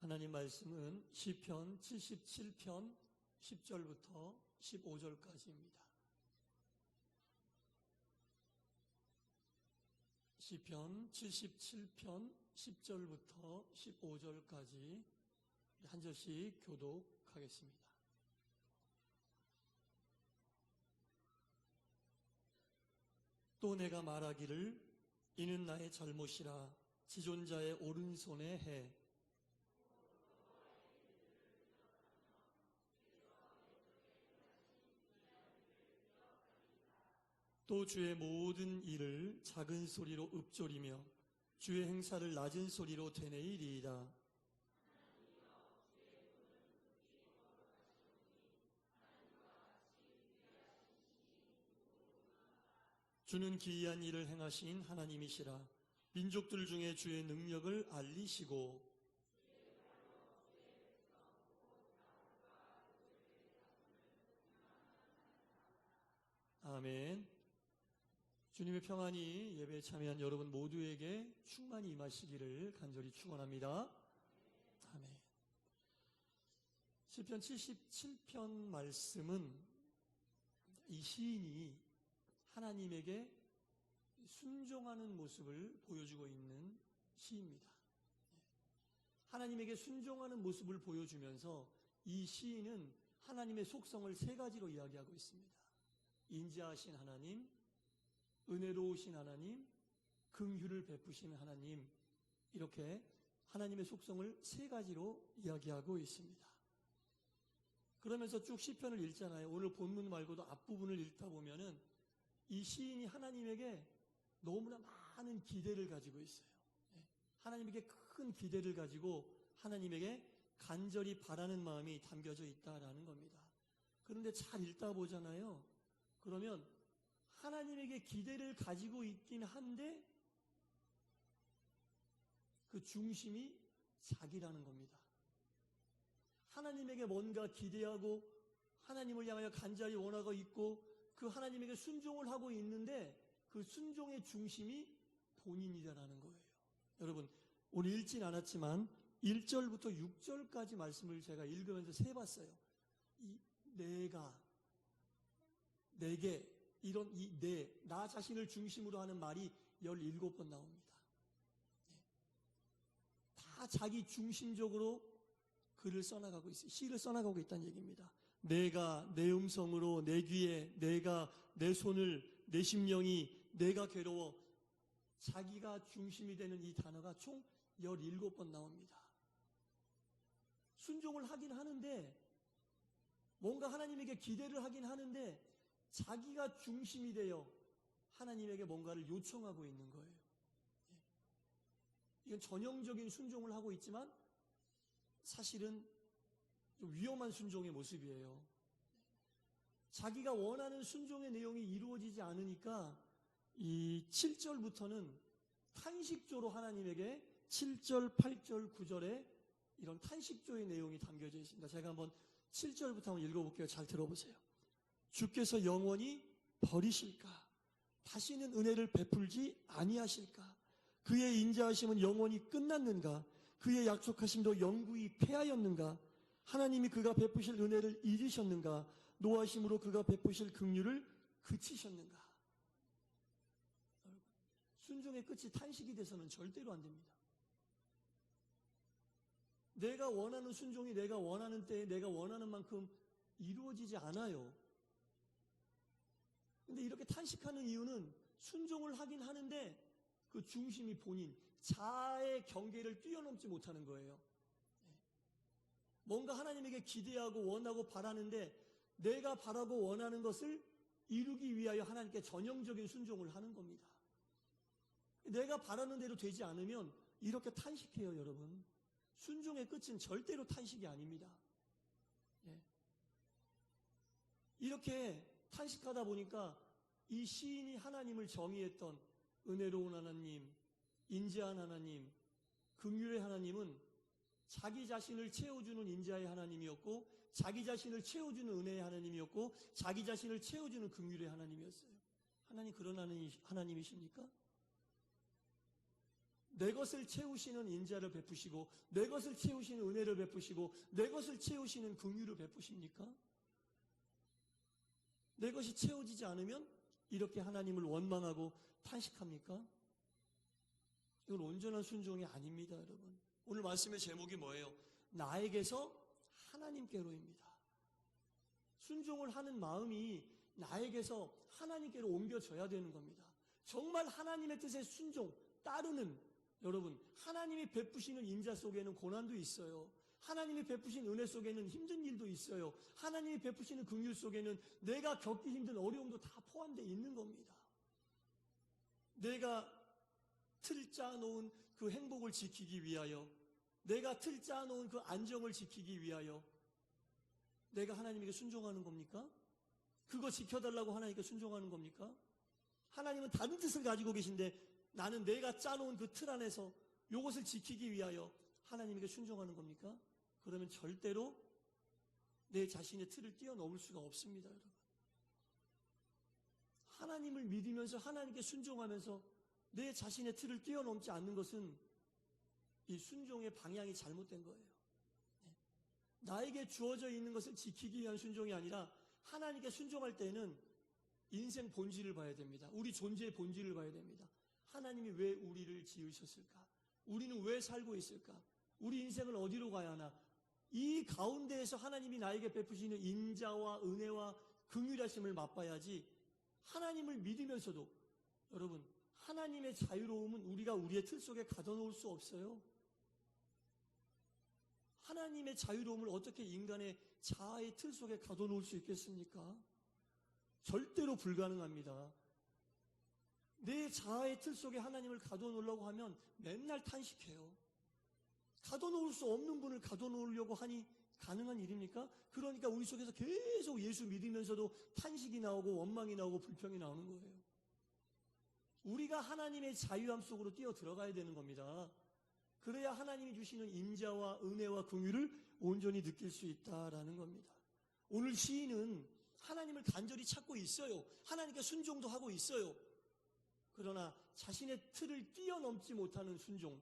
하나님 말씀은 시편 77편 10절부터 15절까지입니다. 시편 77편 10절부터 15절까지 한 절씩 교독하겠습니다. 또 내가 말하기를 이는 나의 잘못이라 지존자의 오른손에 해. 또 주의 모든 일을 작은 소리로 읊조리며 주의 행사를 낮은 소리로 되뇌이리이다. 주는 기이한 일을 행하신 하나님이시라. 민족들 중에 주의 능력을 알리시고 아멘. 주님의 평안이 예배에 참여한 여러분 모두에게 충만히 임하시기를 간절히 축원합니다. 아멘. 시편 77편 말씀은 이 시인이 하나님에게 순종하는 모습을 보여주고 있는 시입니다. 하나님에게 순종하는 모습을 보여주면서 이 시인은 하나님의 속성을 세 가지로 이야기하고 있습니다. 인자하신 하나님, 은혜로우신 하나님, 긍휼을 베푸시는 하나님, 이렇게 하나님의 속성을 세 가지로 이야기하고 있습니다. 그러면서 쭉 시편을 읽잖아요. 오늘 본문 말고도 앞부분을 읽다 보면은 이 시인이 하나님에게 너무나 많은 기대를 가지고 있어요. 하나님에게 큰 기대를 가지고 하나님에게 간절히 바라는 마음이 담겨져 있다라는 겁니다. 그런데 잘 읽다 보잖아요. 그러면 하나님에게 기대를 가지고 있긴 한데 그 중심이 자기라는 겁니다. 하나님에게 뭔가 기대하고 하나님을 향하여 간절히 원하고 있고 그 하나님에게 순종을 하고 있는데 그 순종의 중심이 본인이라는 거예요. 여러분, 오늘 읽진 않았지만 1절부터 6절까지 말씀을 제가 읽으면서 세봤어요. 이 내가, 내게, 이런 이 나 자신을 중심으로 하는 말이 17번 나옵니다. 다 자기 중심적으로 글을 써나가고 있어요. 시를 써나가고 있다는 얘기입니다. 내가 내 음성으로 내 귀에, 내가 내 손을, 내 심령이, 내가 괴로워, 자기가 중심이 되는 이 단어가 총 17번 나옵니다. 순종을 하긴 하는데 뭔가 하나님에게 기대를 하긴 하는데 자기가 중심이 되어 하나님에게 뭔가를 요청하고 있는 거예요. 이건 전형적인 순종을 하고 있지만 사실은 좀 위험한 순종의 모습이에요. 자기가 원하는 순종의 내용이 이루어지지 않으니까 이 7절부터는 탄식조로 하나님에게 7절, 8절, 9절에 이런 탄식조의 내용이 담겨져 있습니다. 제가 한번 7절부터 한번 읽어볼게요. 잘 들어보세요. 주께서 영원히 버리실까? 다시는 은혜를 베풀지 아니하실까? 그의 인자하심은 영원히 끝났는가? 그의 약속하심도 영구히 패하였는가? 하나님이 그가 베푸실 은혜를 잊으셨는가? 노하심으로 그가 베푸실 긍휼을 그치셨는가? 순종의 끝이 탄식이 돼서는 절대로 안 됩니다. 내가 원하는 순종이 내가 원하는 때에 내가 원하는 만큼 이루어지지 않아요. 근데 이렇게 탄식하는 이유는 순종을 하긴 하는데 그 중심이 본인, 자아의 경계를 뛰어넘지 못하는 거예요. 뭔가 하나님에게 기대하고 원하고 바라는데 내가 바라고 원하는 것을 이루기 위하여 하나님께 전형적인 순종을 하는 겁니다. 내가 바라는 대로 되지 않으면 이렇게 탄식해요, 여러분. 순종의 끝은 절대로 탄식이 아닙니다. 이렇게 탄식하다 보니까 이 시인이 하나님을 정의했던 은혜로운 하나님, 인자한 하나님, 긍휼의 하나님은 자기 자신을 채워주는 인자의 하나님이었고 자기 자신을 채워주는 은혜의 하나님이었고 자기 자신을 채워주는 긍휼의 하나님이었어요. 하나님 그런 하나님이십니까? 내 것을 채우시는 인자를 베푸시고 내 것을 채우시는 은혜를 베푸시고 내 것을 채우시는 긍휼을 베푸십니까? 내 것이 채워지지 않으면 이렇게 하나님을 원망하고 탄식합니까? 이건 온전한 순종이 아닙니다, 여러분. 오늘 말씀의 제목이 뭐예요? 나에게서 하나님께로입니다. 순종을 하는 마음이 나에게서 하나님께로 옮겨져야 되는 겁니다. 정말 하나님의 뜻에 순종, 따르는, 여러분, 하나님이 베푸시는 인자 속에는 고난도 있어요. 하나님이 베푸신 은혜 속에는 힘든 일도 있어요. 하나님이 베푸시는 긍휼 속에는 내가 겪기 힘든 어려움도 다 포함되어 있는 겁니다. 내가 틀 짜놓은 그 행복을 지키기 위하여, 내가 틀 짜놓은 그 안정을 지키기 위하여 내가 하나님에게 순종하는 겁니까? 그거 지켜달라고 하나님께 순종하는 겁니까? 하나님은 다른 뜻을 가지고 계신데 나는 내가 짜놓은 그 틀 안에서 이것을 지키기 위하여 하나님에게 순종하는 겁니까? 그러면 절대로 내 자신의 틀을 뛰어넘을 수가 없습니다, 여러분. 하나님을 믿으면서 하나님께 순종하면서 내 자신의 틀을 뛰어넘지 않는 것은 이 순종의 방향이 잘못된 거예요. 나에게 주어져 있는 것을 지키기 위한 순종이 아니라 하나님께 순종할 때는 인생 본질을 봐야 됩니다. 우리 존재의 본질을 봐야 됩니다. 하나님이 왜 우리를 지으셨을까? 우리는 왜 살고 있을까? 우리 인생을 어디로 가야 하나? 이 가운데에서 하나님이 나에게 베푸시는 인자와 은혜와 긍휼하심을 맛봐야지. 하나님을 믿으면서도 여러분, 하나님의 자유로움은 우리가 우리의 틀 속에 가둬놓을 수 없어요. 하나님의 자유로움을 어떻게 인간의 자아의 틀 속에 가둬놓을 수 있겠습니까? 절대로 불가능합니다. 내 자아의 틀 속에 하나님을 가둬놓으려고 하면 맨날 탄식해요. 가둬놓을 수 없는 분을 가둬놓으려고 하니 가능한 일입니까? 그러니까 우리 속에서 계속 예수 믿으면서도 탄식이 나오고 원망이 나오고 불평이 나오는 거예요. 우리가 하나님의 자유함 속으로 뛰어 들어가야 되는 겁니다. 그래야 하나님이 주시는 인자와 은혜와 긍휼을 온전히 느낄 수 있다라는 겁니다. 오늘 시인은 하나님을 간절히 찾고 있어요. 하나님께 순종도 하고 있어요. 그러나 자신의 틀을 뛰어넘지 못하는 순종,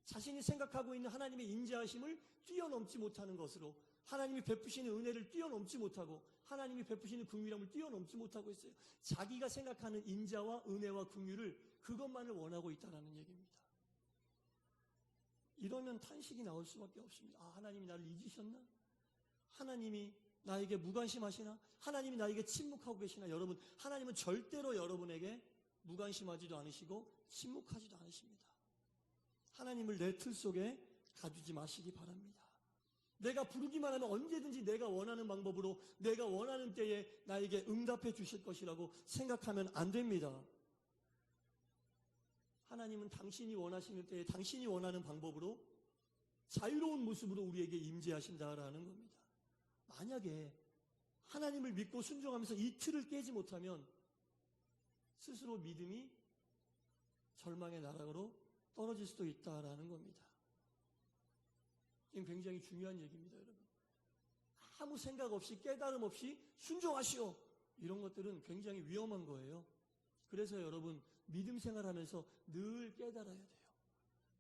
자신이 생각하고 있는 하나님의 인자하심을 뛰어넘지 못하는 것으로 하나님이 베푸시는 은혜를 뛰어넘지 못하고 하나님이 베푸시는 긍휼함을 뛰어넘지 못하고 있어요. 자기가 생각하는 인자와 은혜와 긍휼을 그것만을 원하고 있다는 얘기입니다. 이러면 탄식이 나올 수밖에 없습니다. 아, 하나님이 나를 잊으셨나? 하나님이 나에게 무관심하시나? 하나님이 나에게 침묵하고 계시나? 여러분, 하나님은 절대로 여러분에게 무관심하지도 않으시고 침묵하지도 않으십니다. 하나님을 내 틀 속에 가두지 마시기 바랍니다. 내가 부르기만 하면 언제든지 내가 원하는 방법으로 내가 원하는 때에 나에게 응답해 주실 것이라고 생각하면 안 됩니다. 하나님은 당신이 원하시는 때에 당신이 원하는 방법으로 자유로운 모습으로 우리에게 임재하신다라는 겁니다. 만약에 하나님을 믿고 순종하면서 이 틀을 깨지 못하면 스스로 믿음이 절망의 나락으로 떨어질 수도 있다라는 겁니다. 이건 굉장히 중요한 얘기입니다, 여러분. 아무 생각 없이 깨달음 없이 순종하시오. 이런 것들은 굉장히 위험한 거예요. 그래서 여러분, 믿음 생활하면서 늘 깨달아야 돼요.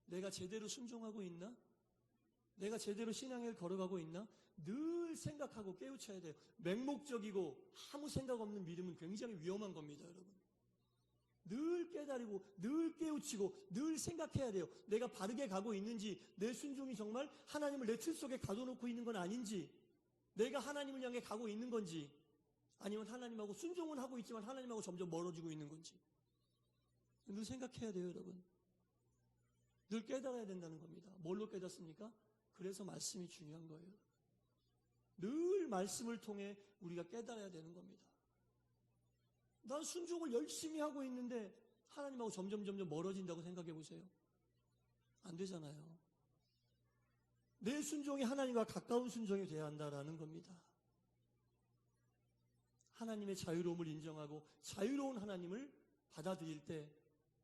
내가 제대로 순종하고 있나? 내가 제대로 신앙을 걸어가고 있나? 늘 생각하고 깨우쳐야 돼요. 맹목적이고 아무 생각 없는 믿음은 굉장히 위험한 겁니다, 여러분. 늘 깨달이고 늘 깨우치고 늘 생각해야 돼요. 내가 바르게 가고 있는지, 내 순종이 정말 하나님을 내 틀 속에 가둬놓고 있는 건 아닌지, 내가 하나님을 향해 가고 있는 건지, 아니면 하나님하고 순종은 하고 있지만 하나님하고 점점 멀어지고 있는 건지 늘 생각해야 돼요, 여러분. 늘 깨달아야 된다는 겁니다. 뭘로 깨닫습니까? 그래서 말씀이 중요한 거예요. 늘 말씀을 통해 우리가 깨달아야 되는 겁니다. 난 순종을 열심히 하고 있는데 하나님하고 점점 멀어진다고 생각해 보세요. 안 되잖아요. 내 순종이 하나님과 가까운 순종이 되어야 한다라는 겁니다. 하나님의 자유로움을 인정하고 자유로운 하나님을 받아들일 때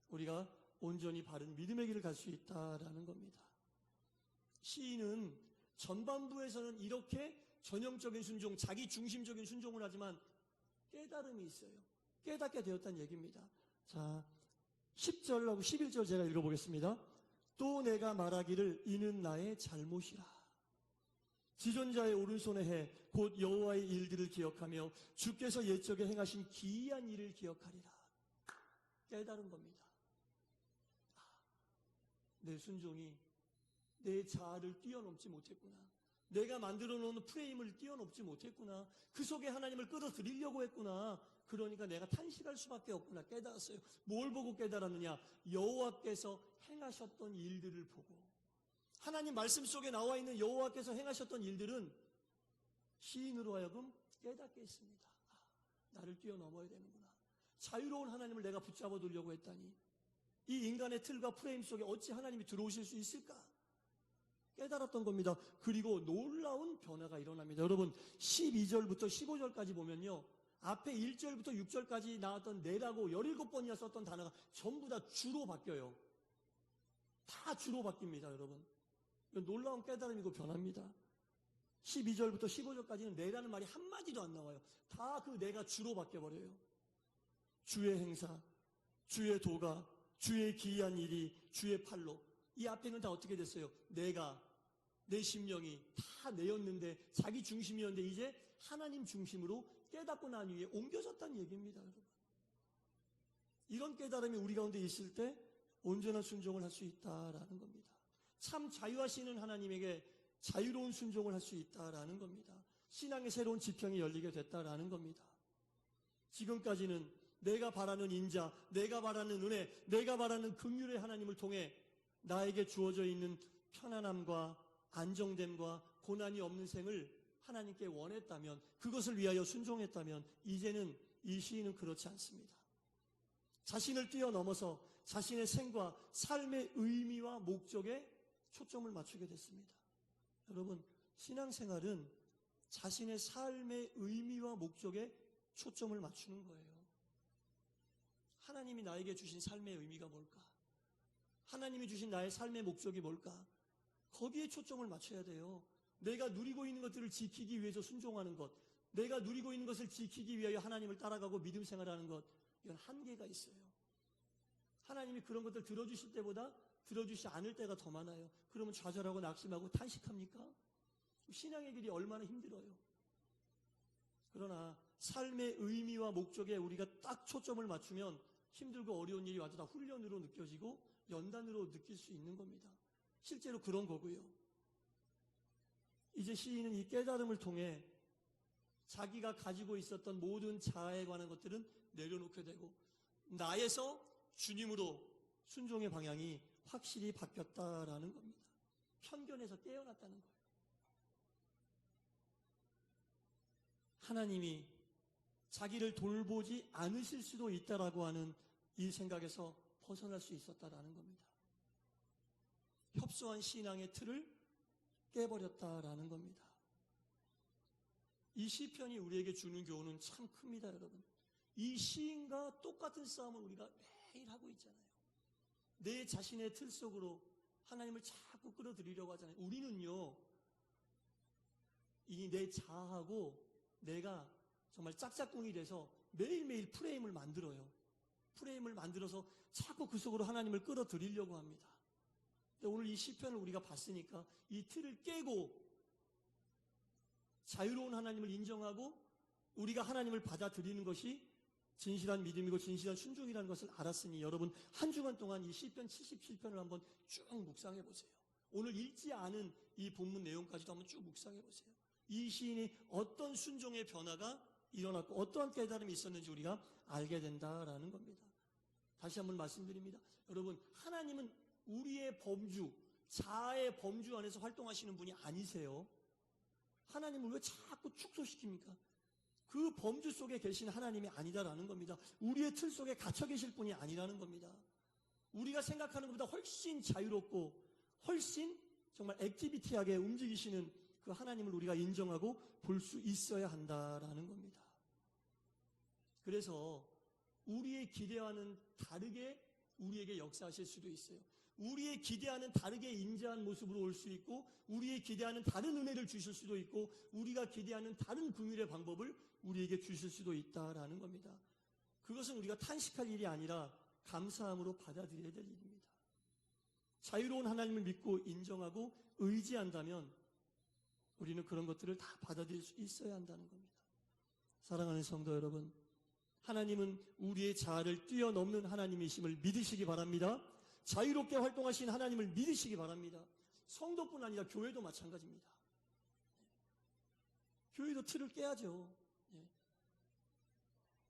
우리가 온전히 바른 믿음의 길을 갈 수 있다라는 겁니다. 시인은 전반부에서는 이렇게 전형적인 순종, 자기 중심적인 순종을 하지만 깨달음이 있어요. 깨닫게 되었다는 얘기입니다. 자, 10절하고 11절 제가 읽어보겠습니다. 또 내가 말하기를 이는 나의 잘못이라. 지존자의 오른손의 해 곧 여호와의 일들을 기억하며 주께서 옛적에 행하신 기이한 일을 기억하리라. 깨달은 겁니다. 내 순종이 내 자아를 뛰어넘지 못했구나. 내가 만들어 놓은 프레임을 뛰어넘지 못했구나. 그 속에 하나님을 끌어들이려고 했구나. 그러니까 내가 탄식할 수밖에 없구나. 깨달았어요. 뭘 보고 깨달았느냐? 여호와께서 행하셨던 일들을 보고. 하나님 말씀 속에 나와 있는 여호와께서 행하셨던 일들은 시인으로 하여금 깨닫게 했습니다. 나를 뛰어넘어야 되는구나. 자유로운 하나님을 내가 붙잡아 두려고 했다니 이 인간의 틀과 프레임 속에 어찌 하나님이 들어오실 수 있을까? 깨달았던 겁니다. 그리고 놀라운 변화가 일어납니다. 여러분 12절부터 15절까지 보면요. 앞에 1절부터 6절까지 나왔던 내라고 17번이나 썼던 단어가 전부 다 주로 바뀌어요. 다 주로 바뀝니다. 여러분. 놀라운 깨달음이고 변화입니다. 12절부터 15절까지는 내라는 말이 한마디도 안 나와요. 다 그 내가 주로 바뀌어버려요. 주의 행사, 주의 도가, 주의 기이한 일이, 주의 팔로. 이 앞에는 다 어떻게 됐어요? 내가, 내 심령이 다 내였는데 자기 중심이었는데 이제 하나님 중심으로 깨닫고 난 이후에 옮겨졌다는 얘기입니다. 여러분. 이런 깨달음이 우리 가운데 있을 때 온전한 순종을 할 수 있다라는 겁니다. 참 자유하시는 하나님에게 자유로운 순종을 할 수 있다라는 겁니다. 신앙의 새로운 지평이 열리게 됐다라는 겁니다. 지금까지는 내가 바라는 인자, 내가 바라는 은혜, 내가 바라는 긍휼의 하나님을 통해 나에게 주어져 있는 편안함과 안정됨과 고난이 없는 생을 하나님께 원했다면, 그것을 위하여 순종했다면 이제는 이 시인은 그렇지 않습니다. 자신을 뛰어넘어서 자신의 생과 삶의 의미와 목적에 초점을 맞추게 됐습니다. 여러분, 신앙생활은 자신의 삶의 의미와 목적에 초점을 맞추는 거예요. 하나님이 나에게 주신 삶의 의미가 뭘까? 하나님이 주신 나의 삶의 목적이 뭘까? 거기에 초점을 맞춰야 돼요. 내가 누리고 있는 것들을 지키기 위해서 순종하는 것, 내가 누리고 있는 것을 지키기 위하여 하나님을 따라가고 믿음 생활하는 것, 이건 한계가 있어요. 하나님이 그런 것들 들어주실 때보다 들어주지 않을 때가 더 많아요. 그러면 좌절하고 낙심하고 탄식합니까? 신앙의 길이 얼마나 힘들어요. 그러나 삶의 의미와 목적에 우리가 딱 초점을 맞추면 힘들고 어려운 일이 와도 다 훈련으로 느껴지고 연단으로 느낄 수 있는 겁니다. 실제로 그런 거고요. 이제 시인은 이 깨달음을 통해 자기가 가지고 있었던 모든 자아에 관한 것들은 내려놓게 되고 나에서 주님으로 순종의 방향이 확실히 바뀌었다라는 겁니다. 편견에서 깨어났다는 거예요. 하나님이 자기를 돌보지 않으실 수도 있다라고 하는 이 생각에서 벗어날 수 있었다라는 겁니다. 협소한 신앙의 틀을 깨버렸다라는 겁니다. 이 시편이 우리에게 주는 교훈은 참 큽니다, 여러분. 이 시인과 똑같은 싸움을 우리가 매일 하고 있잖아요. 내 자신의 틀 속으로 하나님을 자꾸 끌어들이려고 하잖아요. 우리는요, 이 내 자아하고 내가 정말 짝짝꿍이 돼서 매일매일 프레임을 만들어요. 프레임을 만들어서 자꾸 그 속으로 하나님을 끌어들이려고 합니다. 근데 오늘 이 시편을 우리가 봤으니까 이 틀을 깨고 자유로운 하나님을 인정하고 우리가 하나님을 받아들이는 것이 진실한 믿음이고 진실한 순종이라는 것을 알았으니 여러분 한 주간 동안 이 시편 77편을 한번 쭉 묵상해 보세요. 오늘 읽지 않은 이 본문 내용까지도 한번 쭉 묵상해 보세요. 이 시인이 어떤 순종의 변화가 일어났고 어떠한 깨달음이 있었는지 우리가 알게 된다라는 겁니다. 다시 한번 말씀드립니다. 여러분, 하나님은 우리의 범주, 자아의 범주 안에서 활동하시는 분이 아니세요. 하나님을 왜 자꾸 축소시킵니까? 그 범주 속에 계신 하나님이 아니다라는 겁니다. 우리의 틀 속에 갇혀 계실 분이 아니라는 겁니다. 우리가 생각하는 것보다 훨씬 자유롭고 훨씬 정말 액티비티하게 움직이시는 그 하나님을 우리가 인정하고 볼 수 있어야 한다라는 겁니다. 그래서 우리의 기대와는 다르게 우리에게 역사하실 수도 있어요. 우리의 기대와는 다르게 인자한 모습으로 올 수 있고 우리의 기대하는 다른 은혜를 주실 수도 있고 우리가 기대하는 다른 긍휼의 방법을 우리에게 주실 수도 있다라는 겁니다. 그것은 우리가 탄식할 일이 아니라 감사함으로 받아들여야 될 일입니다. 자유로운 하나님을 믿고 인정하고 의지한다면 우리는 그런 것들을 다 받아들일 수 있어야 한다는 겁니다. 사랑하는 성도 여러분, 하나님은 우리의 자아를 뛰어넘는 하나님이심을 믿으시기 바랍니다. 자유롭게 활동하신 하나님을 믿으시기 바랍니다. 성도뿐 아니라 교회도 마찬가지입니다. 교회도 틀을 깨야죠.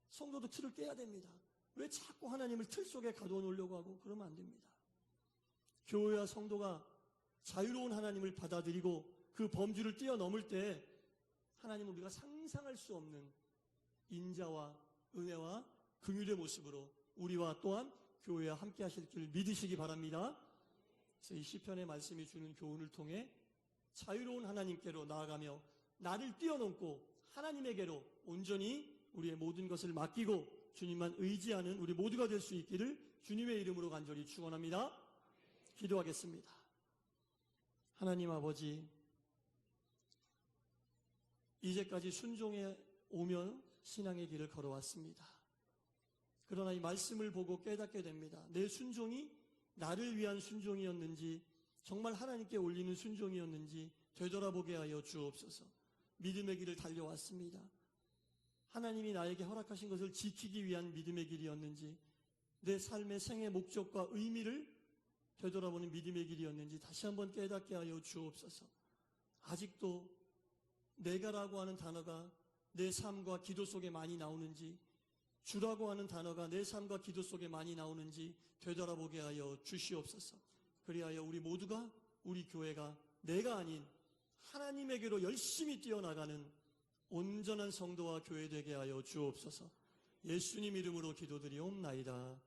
성도도 틀을 깨야 됩니다. 왜 자꾸 하나님을 틀 속에 가둬놓으려고 하고 그러면 안 됩니다. 교회와 성도가 자유로운 하나님을 받아들이고 그 범주를 뛰어넘을 때 하나님은 우리가 상상할 수 없는 인자와 은혜와 긍휼의 모습으로 우리와 또한 교회와 함께 하실 줄 믿으시기 바랍니다. 그래서 이 시편의 말씀이 주는 교훈을 통해 자유로운 하나님께로 나아가며 나를 뛰어넘고 하나님에게로 온전히 우리의 모든 것을 맡기고 주님만 의지하는 우리 모두가 될 수 있기를 주님의 이름으로 간절히 축원합니다. 기도하겠습니다. 하나님 아버지, 이제까지 순종해 오며 신앙의 길을 걸어왔습니다. 그러나 이 말씀을 보고 깨닫게 됩니다. 내 순종이 나를 위한 순종이었는지 정말 하나님께 올리는 순종이었는지 되돌아보게 하여 주옵소서. 믿음의 길을 달려왔습니다. 하나님이 나에게 허락하신 것을 지키기 위한 믿음의 길이었는지 내 삶의 생의 목적과 의미를 되돌아보는 믿음의 길이었는지 다시 한번 깨닫게 하여 주옵소서. 아직도 내가라고 하는 단어가 내 삶과 기도 속에 많이 나오는지, 주라고 하는 단어가 내 삶과 기도 속에 많이 나오는지 되돌아보게 하여 주시옵소서. 그리하여 우리 모두가, 우리 교회가 내가 아닌 하나님에게로 열심히 뛰어나가는 온전한 성도와 교회 되게 하여 주옵소서. 예수님 이름으로 기도드리옵나이다.